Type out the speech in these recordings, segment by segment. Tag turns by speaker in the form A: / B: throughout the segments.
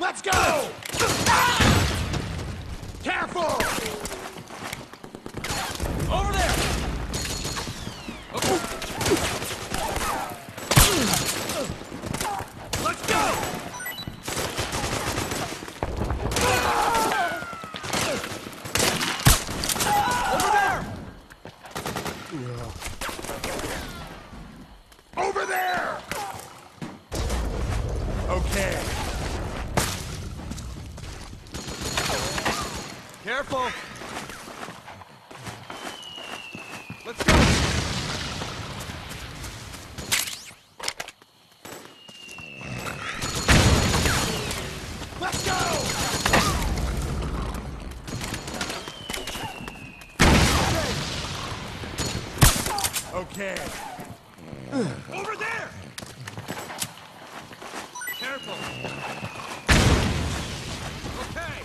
A: Let's go! Careful!
B: Over there! Okay.
A: Let's go!
B: Over there!
A: Over there! Okay.
B: Careful! Let's go!
A: Let's go! Okay.
B: Over there! Careful! Okay!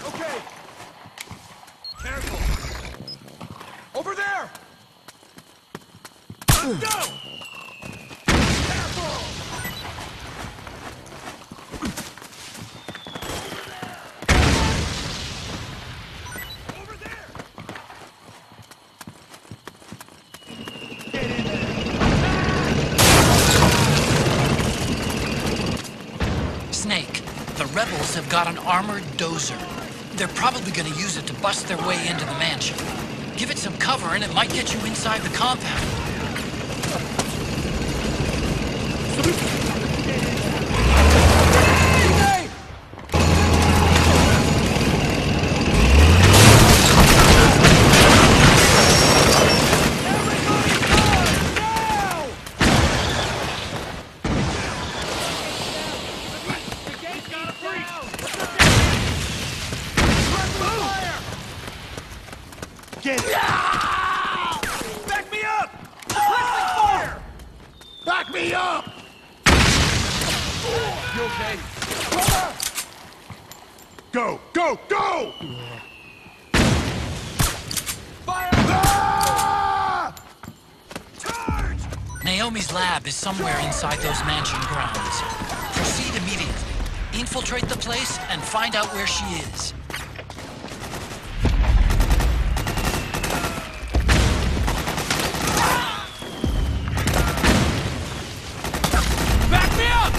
B: Okay! Careful! Over there! Let's go!
A: Careful!
B: Over there!
A: Get in there!
C: Snake, the rebels have got an armored dozer. They're probably gonna use it to bust their way into the mansion. Give it some cover and it might get you inside the compound.
A: Get it!
B: Back me up! Friendly fire!
A: Back me up!
B: You okay?
A: Go! Go! Go!
B: Fire!
A: Ah!
B: Charge!
C: Naomi's lab is somewhere inside those mansion grounds. Proceed immediately. Infiltrate the place and find out where she is.
B: Back me up!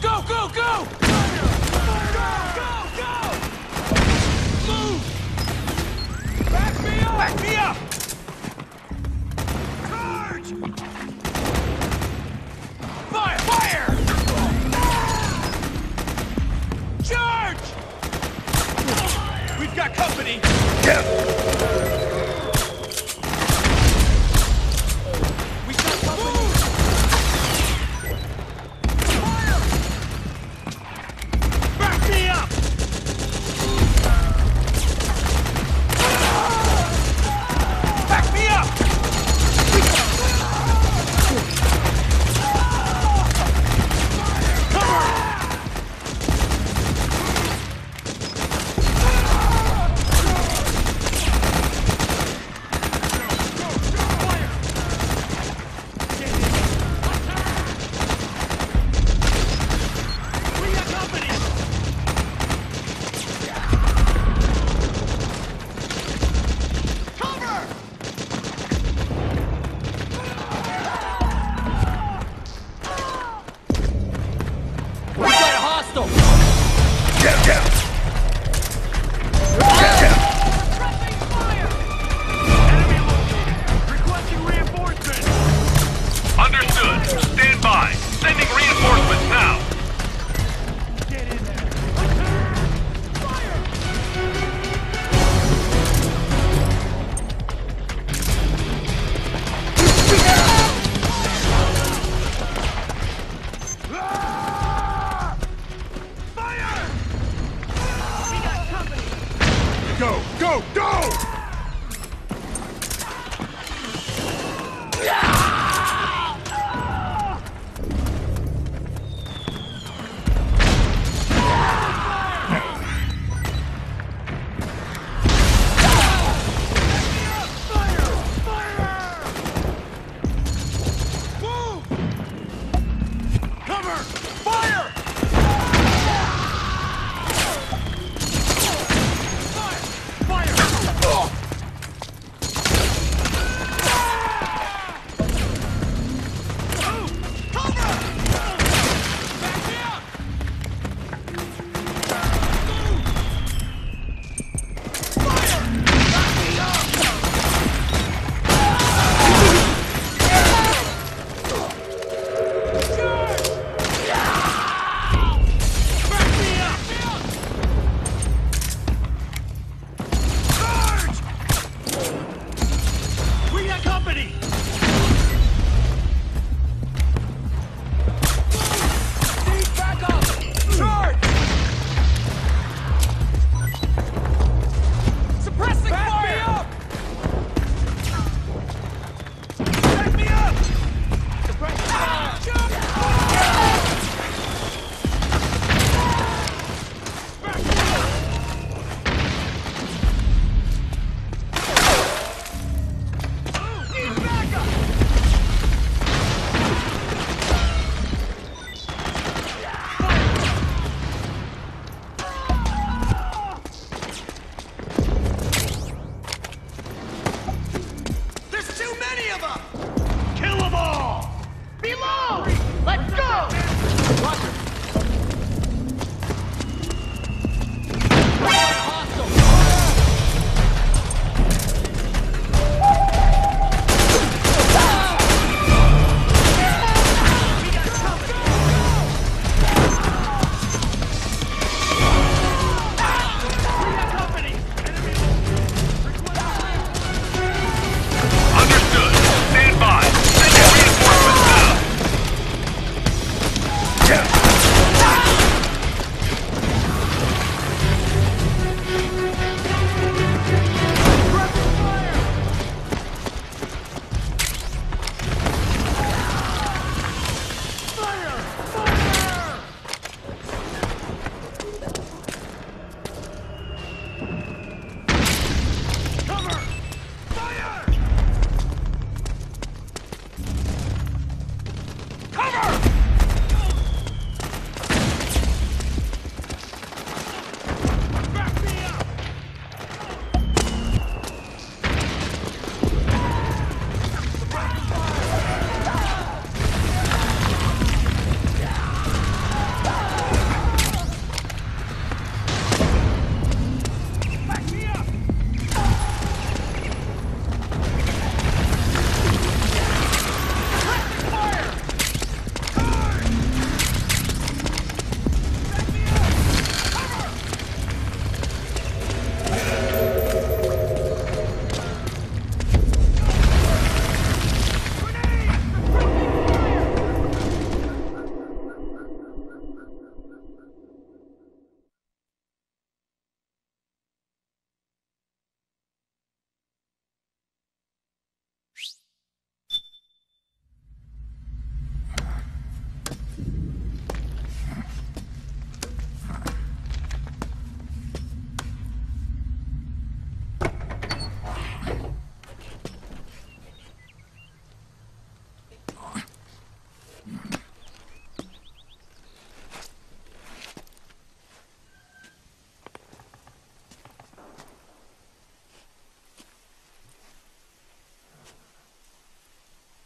B: Go, go, go! Go, go! Move! Back me up! Back me up! Charge! Fire! Fire! Charge! We've got company! We got company! Fire! Back me up! Back me up! Cover!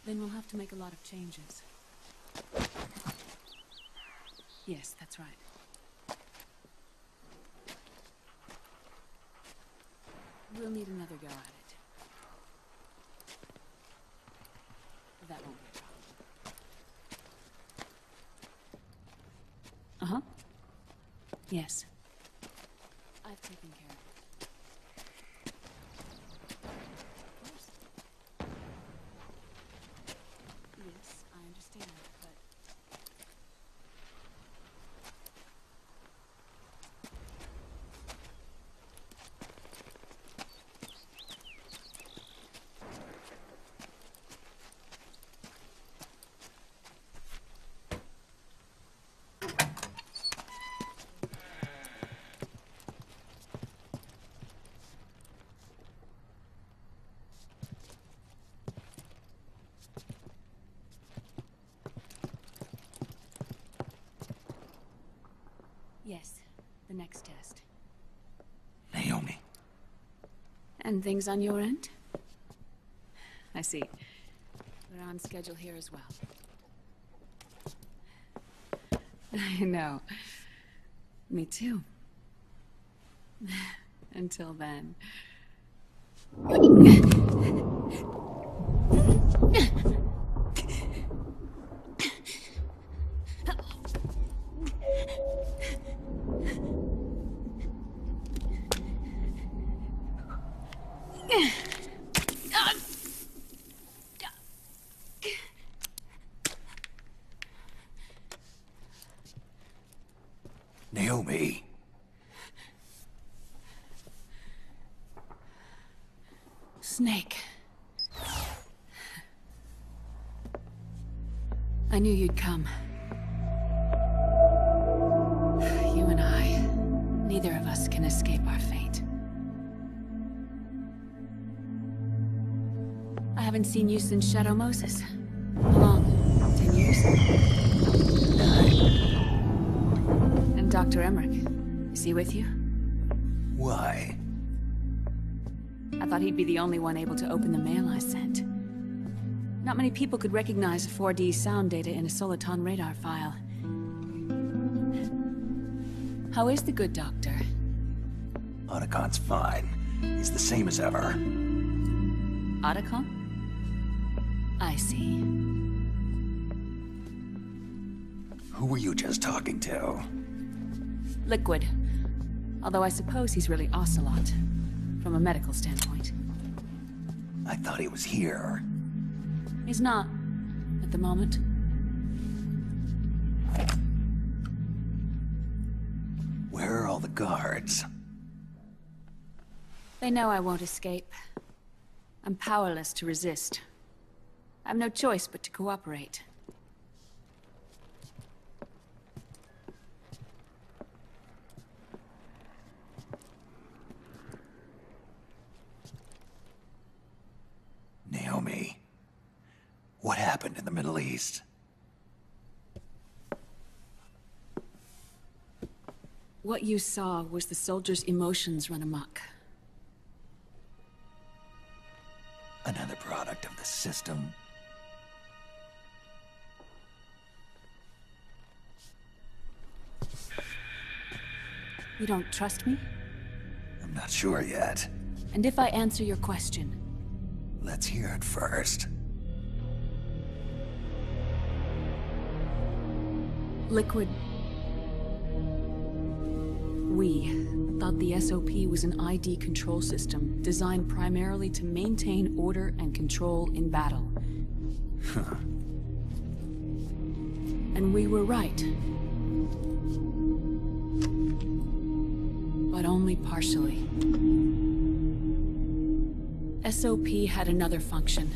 D: Then we'll have to make a lot of changes. Yes, that's right. We'll need another go at it. That won't be a problem. Uh-huh. Yes. I've taken care of it. Of course. Yes, I understand, but... Yes, the next test.
E: Naomi.
D: And things on your end? I see. We're on schedule here as well. I know. Me too. Until then.
E: Naomi.
D: Snake. I knew you'd come. You and I, neither of us can escape our fate. I haven't seen you since Shadow Moses. How long? 10 years? And Dr. Emmerich, is he with you?
E: Why?
D: I thought he'd be the only one able to open the mail I sent. Not many people could recognize 4D sound data in a Soliton radar file. How is the good doctor?
E: Otacon's fine. He's the same as ever.
D: Otacon? I see.
E: Who were you just talking to?
D: Liquid. Although I suppose he's really Ocelot, from a medical standpoint.
E: I thought he was here.
D: He's not, at the moment.
E: Where are all the guards?
D: They know I won't escape. I'm powerless to resist. I have no choice but to cooperate.
E: Naomi. What happened in the Middle East?
D: What you saw was the soldiers' emotions run amok.
E: Another product of the system.
D: You don't trust me?
E: I'm not sure yet.
D: And if I answer your question?
E: Let's hear it first.
D: Liquid... We thought the SOP was an ID control system designed primarily to maintain order and control in battle.
E: Huh.
D: And we were right. But only partially. SOP had another function.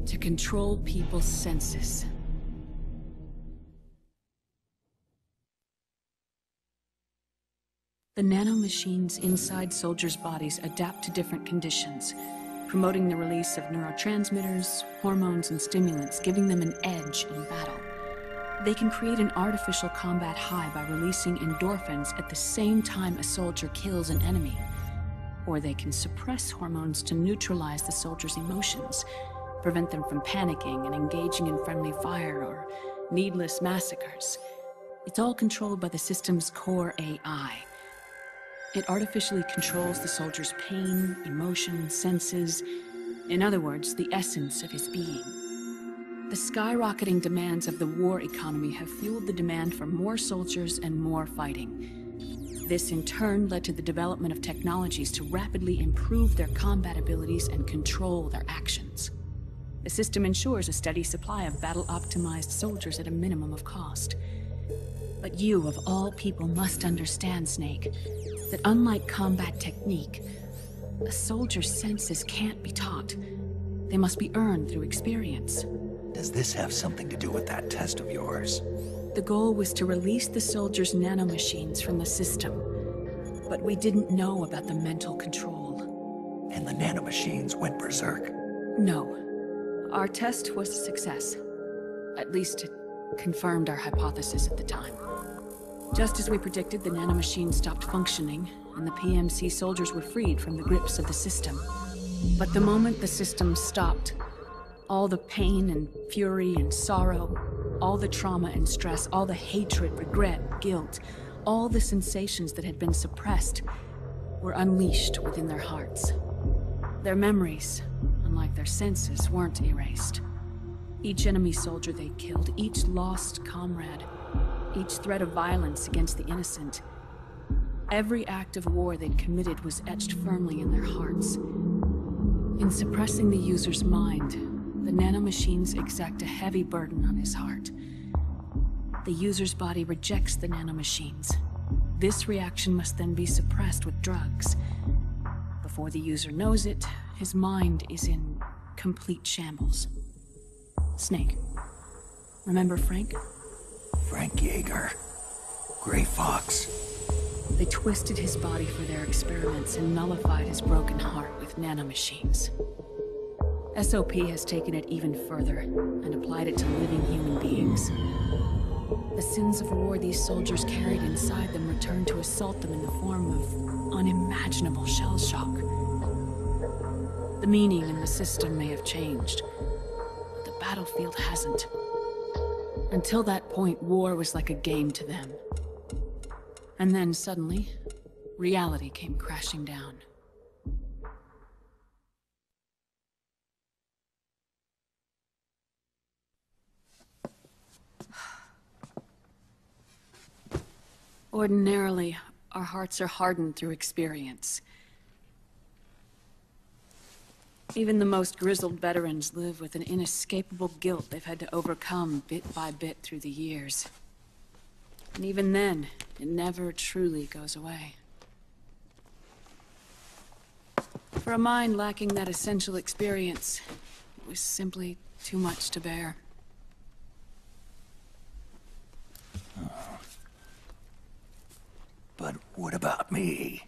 D: To control people's senses. The nanomachines inside soldiers' bodies adapt to different conditions, promoting the release of neurotransmitters, hormones, and stimulants, giving them an edge in battle. They can create an artificial combat high by releasing endorphins at the same time a soldier kills an enemy. Or they can suppress hormones to neutralize the soldiers' emotions, prevent them from panicking and engaging in friendly fire or needless massacres. It's all controlled by the system's core AI. It artificially controls the soldier's pain, emotion, senses. In other words, the essence of his being. The skyrocketing demands of the war economy have fueled the demand for more soldiers and more fighting. This in turn led to the development of technologies to rapidly improve their combat abilities and control their actions. The system ensures a steady supply of battle-optimized soldiers at a minimum of cost. But you, of all people, must understand, Snake, that unlike combat technique, a soldier's senses can't be taught. They must be earned through experience.
E: Does this have something to do with that test of yours?
D: The goal was to release the soldiers' nanomachines from the system, but we didn't know about the mental control.
E: And the nanomachines went berserk?
D: No. Our test was a success. At least it confirmed our hypothesis at the time. Just as we predicted, the nanomachines stopped functioning, and the PMC soldiers were freed from the grips of the system. But the moment the system stopped, all the pain and fury and sorrow, all the trauma and stress, all the hatred, regret, guilt, all the sensations that had been suppressed were unleashed within their hearts. Their memories, unlike their senses, weren't erased. Each enemy soldier they killed, each lost comrade, each threat of violence against the innocent, every act of war they'd committed was etched firmly in their hearts. In suppressing the user's mind, the nanomachines exact a heavy burden on his heart. The user's body rejects the nanomachines. This reaction must then be suppressed with drugs. Before the user knows it, his mind is in complete shambles. Snake, remember Frank?
E: Frank Yeager. Gray Fox.
D: They twisted his body for their experiments and nullified his broken heart with nanomachines. SOP has taken it even further and applied it to living human beings. The sins of war these soldiers carried inside them returned to assault them in the form of unimaginable shell shock. The meaning in the system may have changed, but the battlefield hasn't. Until that point, war was like a game to them. And then suddenly, reality came crashing down. Ordinarily, our hearts are hardened through experience. Even the most grizzled veterans live with an inescapable guilt they've had to overcome bit by bit through the years. And even then, it never truly goes away. For a mind lacking that essential experience, it was simply too much to bear.
E: But what about me?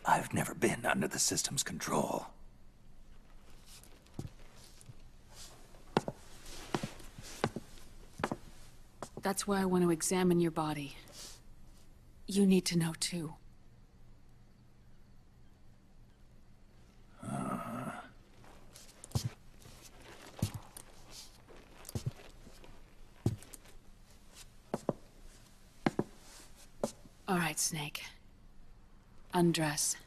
E: I've never been under the system's control.
D: That's why I want to examine your body. You need to know too. All right, Snake. Undress.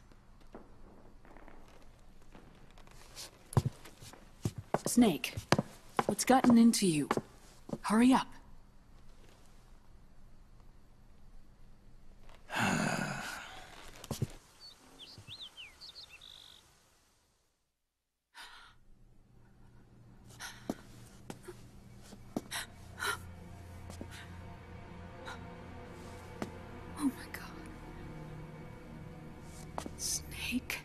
D: Snake, what's gotten into you? Hurry up. Oh my God. Snake.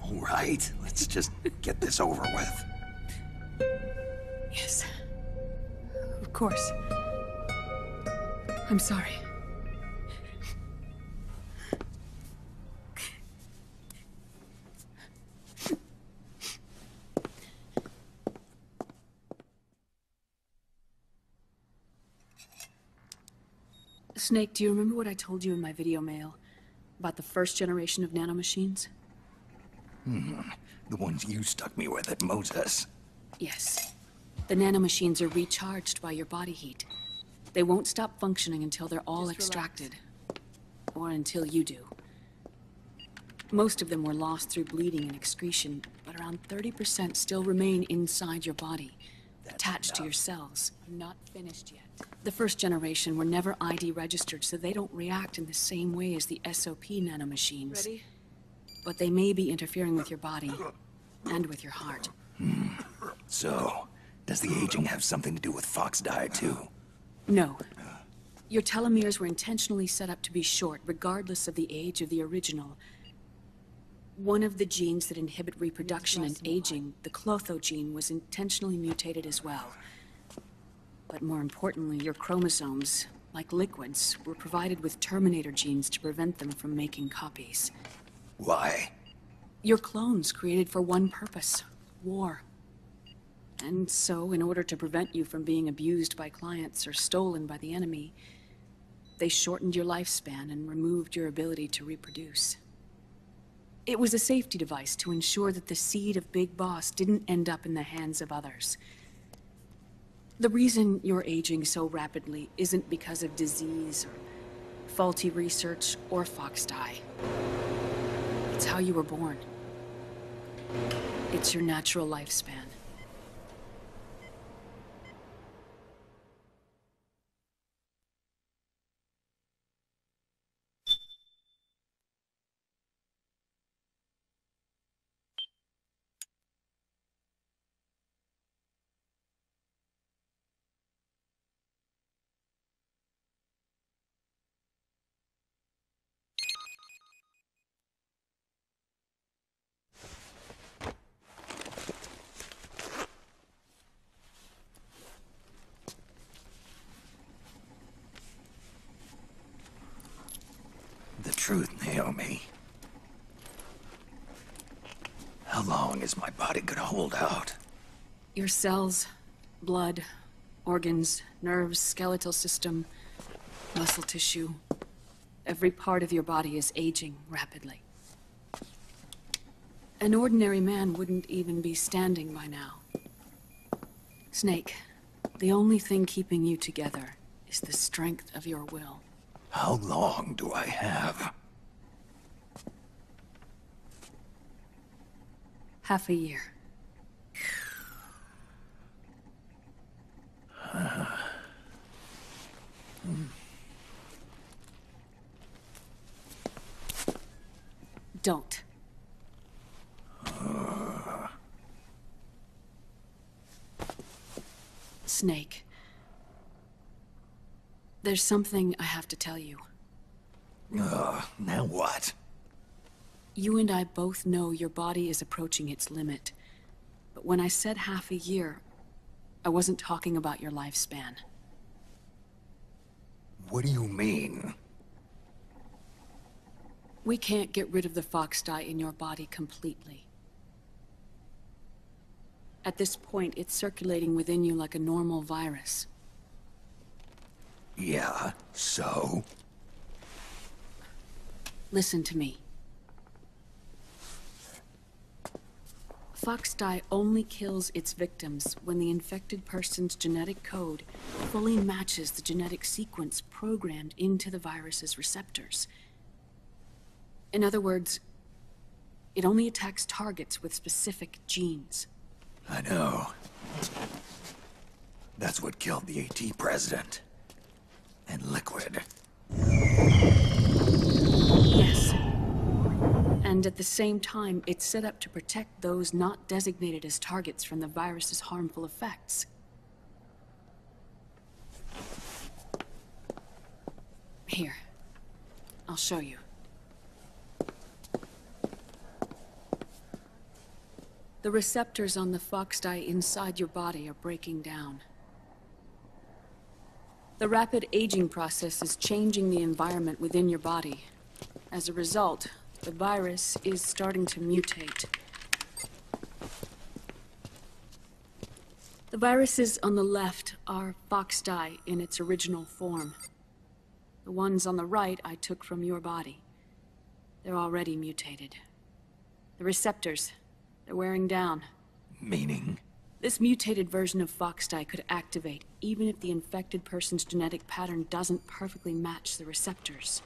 E: All right, let's just get this over with.
D: Yes. Of course. I'm sorry. Snake, do you remember what I told you in my video mail about the first generation of nanomachines?
E: The ones you stuck me with at Moses.
D: Yes. The nanomachines are recharged by your body heat. They won't stop functioning until they're all extracted. Or until you do. Most of them were lost through bleeding and excretion, but around 30% still remain inside your body, attached to your cells. I'm not finished yet. The first generation were never ID registered, so they don't react in the same way as the SOP nanomachines.
B: Ready?
D: But they may be interfering with your body, and with your heart.
E: So, does the aging have something to do with Fox die too?
D: No. Your telomeres were intentionally set up to be short, regardless of the age of the original. One of the genes that inhibit reproduction and aging, the Clotho gene, was intentionally mutated as well. But more importantly, your chromosomes, like liquids, were provided with terminator genes to prevent them from making copies.
E: Why?
D: Your clones created for one purpose: war. And so, in order to prevent you from being abused by clients or stolen by the enemy, they shortened your lifespan and removed your ability to reproduce. It was a safety device to ensure that the seed of Big Boss didn't end up in the hands of others. The reason you're aging so rapidly isn't because of disease or faulty research or Fox die. It's how you were born. It's your natural lifespan.
E: The truth, Naomi. How long is my body gonna hold out?
D: Your cells, blood, organs, nerves, skeletal system, muscle tissue. Every part of your body is aging rapidly. An ordinary man wouldn't even be standing by now. Snake, the only thing keeping you together is the strength of your will.
E: How long do I have?
D: Half a year. Don't. Snake. There's something I have to tell you.
E: Now what?
D: You and I both know your body is approaching its limit. But when I said half a year, I wasn't talking about your lifespan.
E: What do you mean?
D: We can't get rid of the Fox dye in your body completely. At this point, it's circulating within you like a normal virus.
E: Yeah, so?
D: Listen to me. Fox dye only kills its victims when the infected person's genetic code fully matches the genetic sequence programmed into the virus's receptors. In other words, it only attacks targets with specific genes.
E: I know. That's what killed the AT president. And Liquid.
D: Yes. And at the same time, it's set up to protect those not designated as targets from the virus's harmful effects. Here. I'll show you. The receptors on the Fox dye inside your body are breaking down. The rapid aging process is changing the environment within your body. As a result, the virus is starting to mutate. The viruses on the left are Fox dye in its original form. The ones on the right I took from your body. They're already mutated. The receptors, they're wearing down.
E: Meaning?
D: This mutated version of Foxdie could activate even if the infected person's genetic pattern doesn't perfectly match the receptors.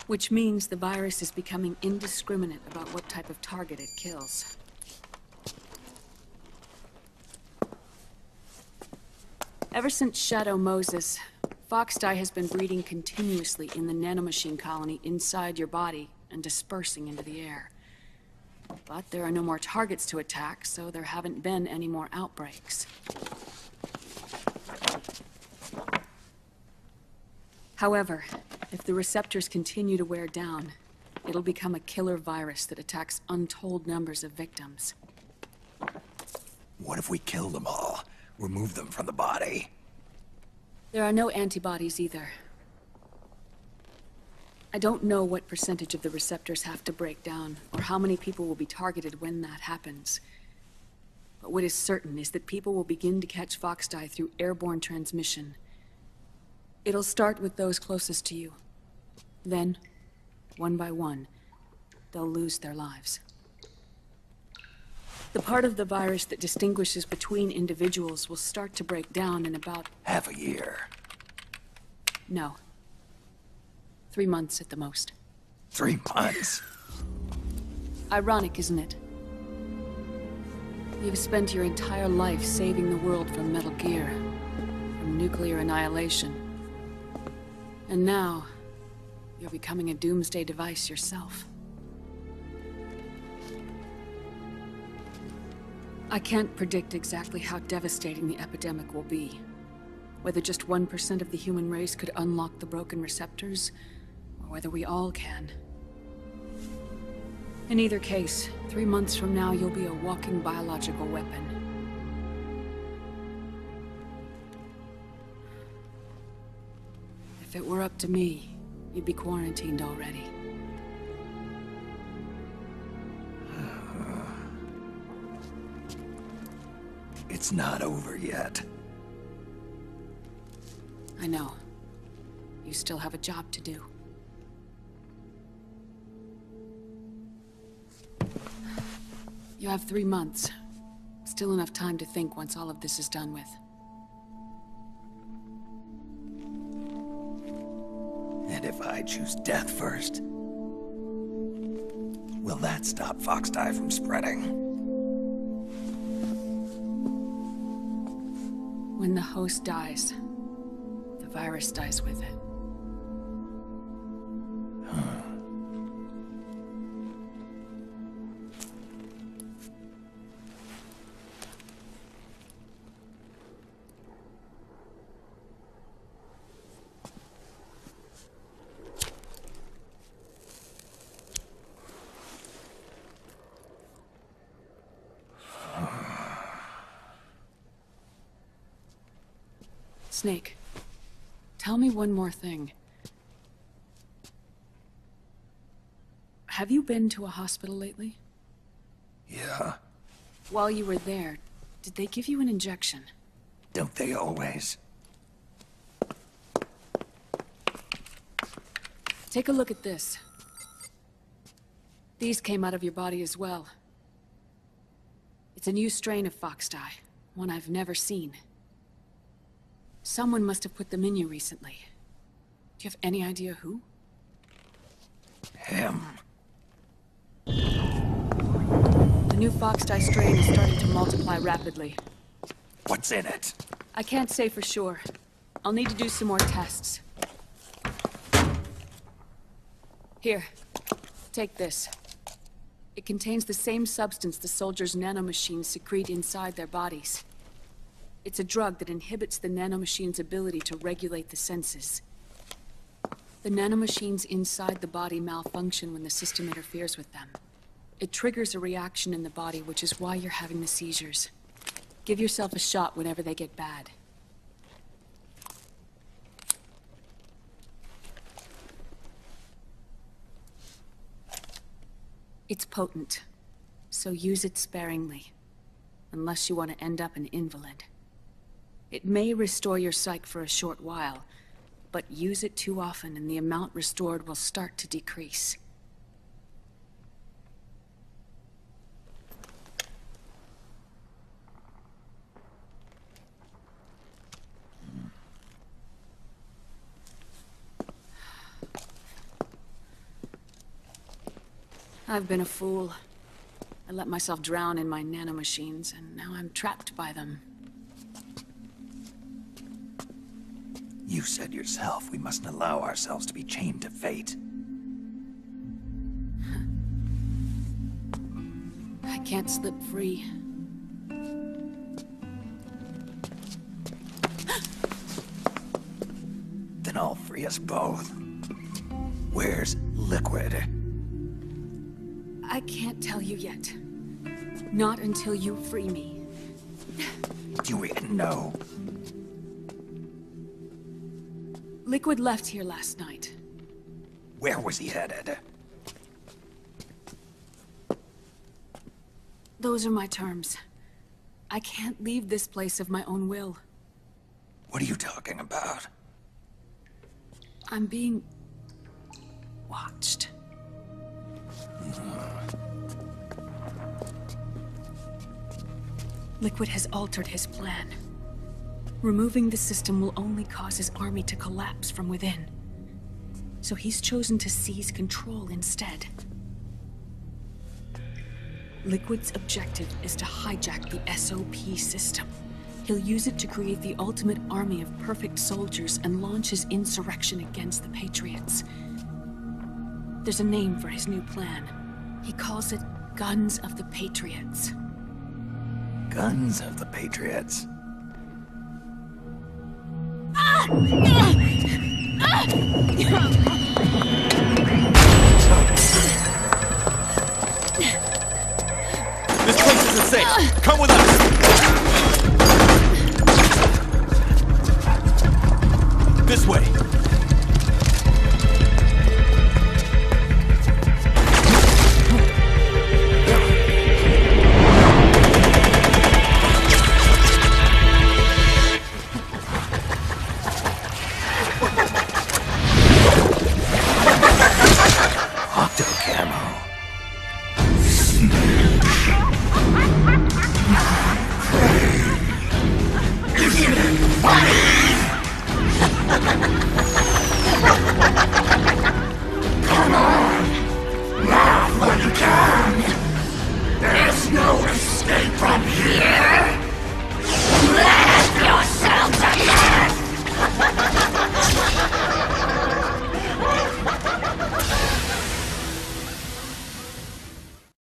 D: Which means the virus is becoming indiscriminate about what type of target it kills. Ever since Shadow Moses, Foxdie has been breeding continuously in the nanomachine colony inside your body and dispersing into the air. But there are no more targets to attack, so there haven't been any more outbreaks. However, if the receptors continue to wear down, it'll become a killer virus that attacks untold numbers of victims.
E: What if we kill them all? Remove them from the body?
D: There are no antibodies either. I don't know what percentage of the receptors have to break down, or how many people will be targeted when that happens. But what is certain is that people will begin to catch Foxdie through airborne transmission. It'll start with those closest to you. Then, one by one, they'll lose their lives. The part of the virus that distinguishes between individuals will start to break down in about...
E: Half a year.
D: No. 3 months at the most.
E: 3 months?
D: Ironic, isn't it? You've spent your entire life saving the world from Metal Gear, from nuclear annihilation. And now, you're becoming a doomsday device yourself. I can't predict exactly how devastating the epidemic will be. Whether just 1% of the human race could unlock the broken receptors, or whether we all can. In either case, 3 months from now, you'll be a walking biological weapon. If it were up to me, you'd be quarantined already.
E: It's not over yet.
D: I know. You still have a job to do. You have 3 months. Still enough time to think once all of this is done with.
E: And if I choose death first, will that stop Foxdie from spreading?
D: When the host dies, the virus dies with it. Snake, tell me one more thing. Have you been to a hospital lately?
E: Yeah.
D: While you were there, did they give you an injection?
E: Don't they always?
D: Take a look at this. These came out of your body as well. It's a new strain of Foxdie, one I've never seen. Someone must have put them in you recently. Do you have any idea who?
E: Him.
D: The new Foxdie strain is starting to multiply rapidly.
E: What's in it?
D: I can't say for sure. I'll need to do some more tests. Here, take this. It contains the same substance the soldiers' nanomachines secrete inside their bodies. It's a drug that inhibits the nanomachine's ability to regulate the senses. The nanomachines inside the body malfunction when the system interferes with them. It triggers a reaction in the body, which is why you're having the seizures. Give yourself a shot whenever they get bad. It's potent, so use it sparingly, unless you want to end up an invalid. It may restore your psyche for a short while, but use it too often and the amount restored will start to decrease. I've been a fool. I let myself drown in my nanomachines, and now I'm trapped by them.
E: You said yourself we mustn't allow ourselves to be chained to fate.
D: I can't slip free.
E: Then I'll free us both. Where's Liquid?
D: I can't tell you yet. Not until you free me.
E: Do we know?
D: Liquid left here last night.
E: Where was he headed?
D: Those are my terms. I can't leave this place of my own will.
E: What are you talking about?
D: I'm being... watched. Liquid has altered his plan. Removing the system will only cause his army to collapse from within. So he's chosen to seize control instead. Liquid's objective is to hijack the SOP system. He'll use it to create the ultimate army of perfect soldiers and launch his insurrection against the Patriots. There's a name for his new plan. He calls it Guns of the Patriots.
E: Guns of the Patriots.
B: This place isn't safe. Come with us. This way.